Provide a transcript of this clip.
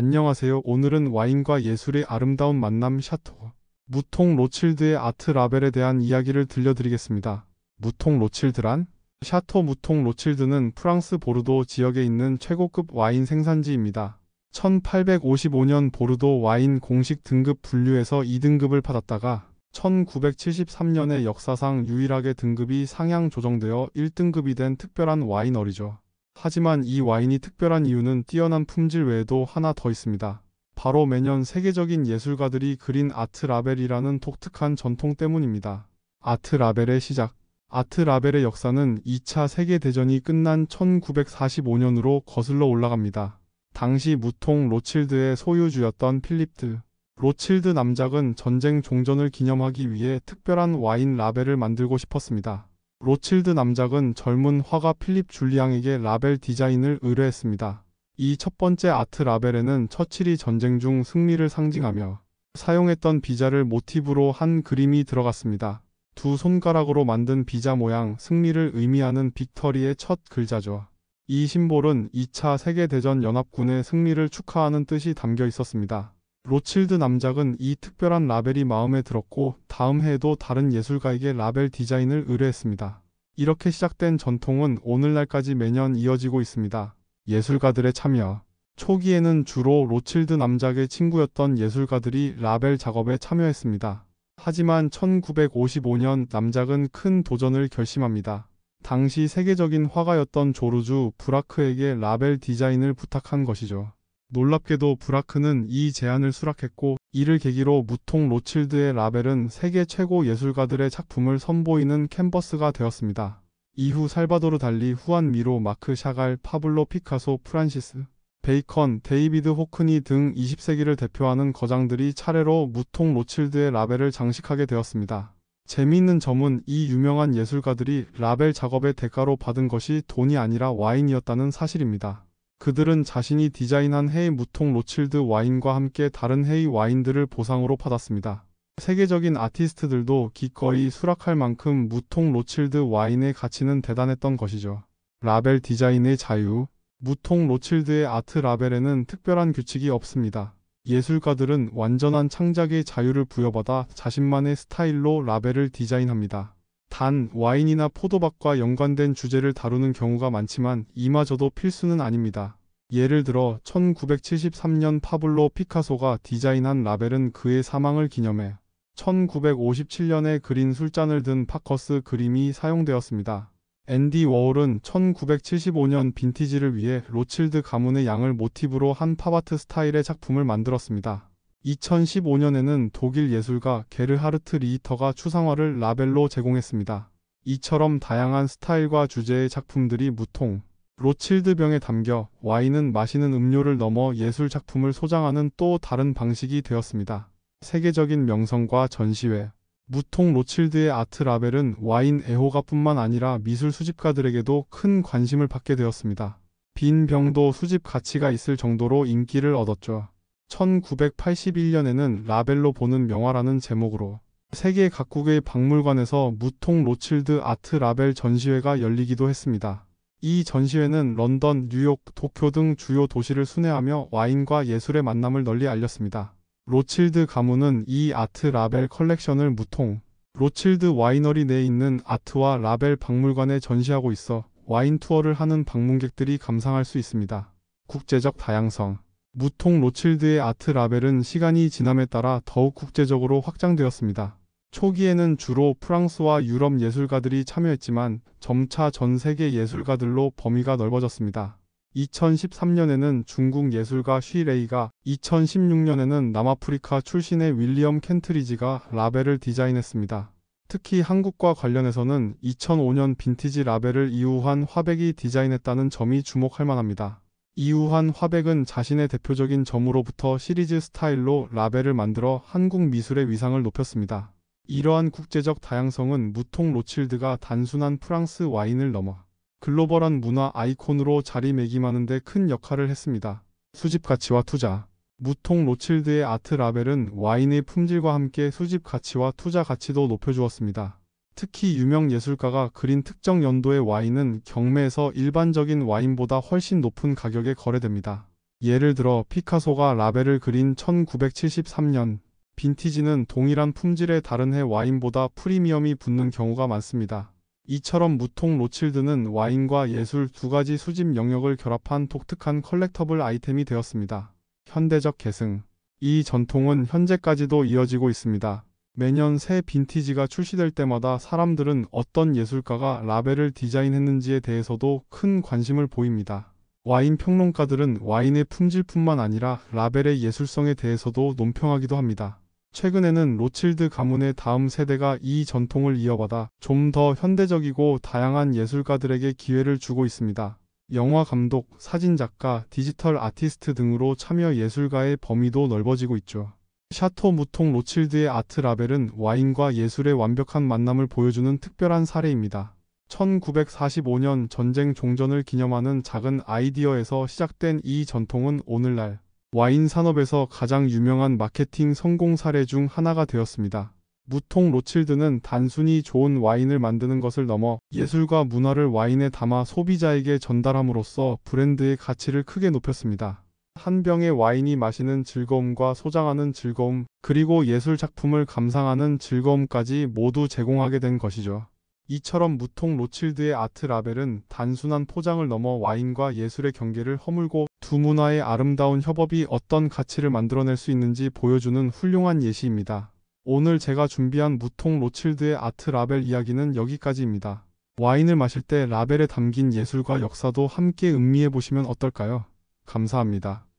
안녕하세요. 오늘은 와인과 예술의 아름다운 만남 샤토 무통 로칠드의 아트 라벨에 대한 이야기를 들려드리겠습니다. 무통 로칠드란? 샤토 무통 로칠드는 프랑스 보르도 지역에 있는 최고급 와인 생산지입니다. 1855년 보르도 와인 공식 등급 분류에서 2등급을 받았다가 1973년에 역사상 유일하게 등급이 상향 조정되어 1등급이 된 특별한 와이너리죠. 하지만 이 와인이 특별한 이유는 뛰어난 품질 외에도 하나 더 있습니다. 바로 매년 세계적인 예술가들이 그린 아트 라벨이라는 독특한 전통 때문입니다. 아트 라벨의 시작. 아트 라벨의 역사는 2차 세계대전이 끝난 1945년으로 거슬러 올라갑니다. 당시 무통 로칠드의 소유주였던 필립 로칠드 남작은 전쟁 종전을 기념하기 위해 특별한 와인 라벨을 만들고 싶었습니다. 로칠드 남작은 젊은 화가 필립 줄리앙에게 라벨 디자인을 의뢰했습니다. 이 첫 번째 아트 라벨에는 처칠이 전쟁 중 승리를 상징하며 사용했던 비자를 모티브로 한 그림이 들어갔습니다. 두 손가락으로 만든 비자 모양, 승리를 의미하는 빅터리의 첫 글자죠. 이 심볼은 2차 세계대전 연합군의 승리를 축하하는 뜻이 담겨 있었습니다. 로칠드 남작은 이 특별한 라벨이 마음에 들었고 다음 해에도 다른 예술가에게 라벨 디자인을 의뢰했습니다. 이렇게 시작된 전통은 오늘날까지 매년 이어지고 있습니다. 예술가들의 참여. 초기에는 주로 로칠드 남작의 친구였던 예술가들이 라벨 작업에 참여했습니다. 하지만 1955년 남작은 큰 도전을 결심합니다. 당시 세계적인 화가였던 조르주 브라크에게 라벨 디자인을 부탁한 것이죠. 놀랍게도 브라크는 이 제안을 수락했고 이를 계기로 무통 로칠드의 라벨은 세계 최고 예술가들의 작품을 선보이는 캔버스가 되었습니다. 이후 살바도르 달리, 후안 미로, 마크 샤갈, 파블로 피카소, 프란시스 베이컨, 데이비드 호크니 등 20세기를 대표하는 거장들이 차례로 무통 로칠드의 라벨을 장식하게 되었습니다. 재미있는 점은 이 유명한 예술가들이 라벨 작업의 대가로 받은 것이 돈이 아니라 와인이었다는 사실입니다. 그들은 자신이 디자인한 해의 무통 로칠드 와인과 함께 다른 해의 와인들을 보상으로 받았습니다. 세계적인 아티스트들도 기꺼이 수락할 만큼 무통 로칠드 와인의 가치는 대단했던 것이죠. 라벨 디자인의 자유. 무통 로칠드의 아트 라벨에는 특별한 규칙이 없습니다. 예술가들은 완전한 창작의 자유를 부여받아 자신만의 스타일로 라벨을 디자인합니다. 단, 와인이나 포도밭과 연관된 주제를 다루는 경우가 많지만 이마저도 필수는 아닙니다. 예를 들어 1973년 파블로 피카소가 디자인한 라벨은 그의 사망을 기념해 1957년에 그린 술잔을 든 파커스 그림이 사용되었습니다. 앤디 워홀은 1975년 빈티지를 위해 로칠드 가문의 양을 모티브로 한 팝아트 스타일의 작품을 만들었습니다. 2015년에는 독일 예술가 게르하르트 리히터가 추상화를 라벨로 제공했습니다. 이처럼 다양한 스타일과 주제의 작품들이 무통 로칠드 병에 담겨 와인은 마시는 음료를 넘어 예술 작품을 소장하는 또 다른 방식이 되었습니다. 세계적인 명성과 전시회. 무통 로칠드의 아트 라벨은 와인 애호가뿐만 아니라 미술 수집가들에게도 큰 관심을 받게 되었습니다. 빈 병도 수집 가치가 있을 정도로 인기를 얻었죠. 1981년에는 라벨로 보는 명화라는 제목으로 세계 각국의 박물관에서 무통 로칠드 아트 라벨 전시회가 열리기도 했습니다. 이 전시회는 런던, 뉴욕, 도쿄 등 주요 도시를 순회하며 와인과 예술의 만남을 널리 알렸습니다. 로칠드 가문은 이 아트 라벨 컬렉션을 무통 로칠드 와이너리 내에 있는 아트와 라벨 박물관에 전시하고 있어 와인 투어를 하는 방문객들이 감상할 수 있습니다. 국제적 다양성. 무통 로칠드의 아트 라벨은 시간이 지남에 따라 더욱 국제적으로 확장되었습니다. 초기에는 주로 프랑스와 유럽 예술가들이 참여했지만 점차 전 세계 예술가들로 범위가 넓어졌습니다. 2013년에는 중국 예술가 쉬레이가, 2016년에는 남아프리카 출신의 윌리엄 켄트리지가 라벨을 디자인했습니다. 특히 한국과 관련해서는 2005년 빈티지 라벨을 이우환 화백이 디자인했다는 점이 주목할 만합니다. 이우환 화백은 자신의 대표적인 점으로부터 시리즈 스타일로 라벨을 만들어 한국 미술의 위상을 높였습니다. 이러한 국제적 다양성은 무통 로칠드가 단순한 프랑스 와인을 넘어 글로벌한 문화 아이콘으로 자리매김하는 데 큰 역할을 했습니다. 수집 가치와 투자. 무통 로칠드의 아트 라벨은 와인의 품질과 함께 수집 가치와 투자 가치도 높여주었습니다. 특히 유명 예술가가 그린 특정 연도의 와인은 경매에서 일반적인 와인보다 훨씬 높은 가격에 거래됩니다. 예를 들어 피카소가 라벨을 그린 1973년, 빈티지는 동일한 품질의 다른 해 와인보다 프리미엄이 붙는 경우가 많습니다. 이처럼 무통 로칠드는 와인과 예술 두 가지 수집 영역을 결합한 독특한 컬렉터블 아이템이 되었습니다. 현대적 계승. 이 전통은 현재까지도 이어지고 있습니다. 매년 새 빈티지가 출시될 때마다 사람들은 어떤 예술가가 라벨을 디자인했는지에 대해서도 큰 관심을 보입니다. 와인 평론가들은 와인의 품질뿐만 아니라 라벨의 예술성에 대해서도 논평하기도 합니다. 최근에는 로칠드 가문의 다음 세대가 이 전통을 이어받아 좀 더 현대적이고 다양한 예술가들에게 기회를 주고 있습니다. 영화 감독, 사진작가, 디지털 아티스트 등으로 참여 예술가의 범위도 넓어지고 있죠. 샤토 무통 로칠드의 아트 라벨은 와인과 예술의 완벽한 만남을 보여주는 특별한 사례입니다. 1945년 전쟁 종전을 기념하는 작은 아이디어에서 시작된 이 전통은 오늘날 와인 산업에서 가장 유명한 마케팅 성공 사례 중 하나가 되었습니다. 무통 로칠드는 단순히 좋은 와인을 만드는 것을 넘어 예술과 문화를 와인에 담아 소비자에게 전달함으로써 브랜드의 가치를 크게 높였습니다. 한 병의 와인이 마시는 즐거움과 소장하는 즐거움, 그리고 예술 작품을 감상하는 즐거움까지 모두 제공하게 된 것이죠. 이처럼 무통 로칠드의 아트 라벨은 단순한 포장을 넘어 와인과 예술의 경계를 허물고 두 문화의 아름다운 협업이 어떤 가치를 만들어낼 수 있는지 보여주는 훌륭한 예시입니다. 오늘 제가 준비한 무통 로칠드의 아트 라벨 이야기는 여기까지입니다. 와인을 마실 때 라벨에 담긴 예술과 역사도 함께 음미해 보시면 어떨까요? 감사합니다.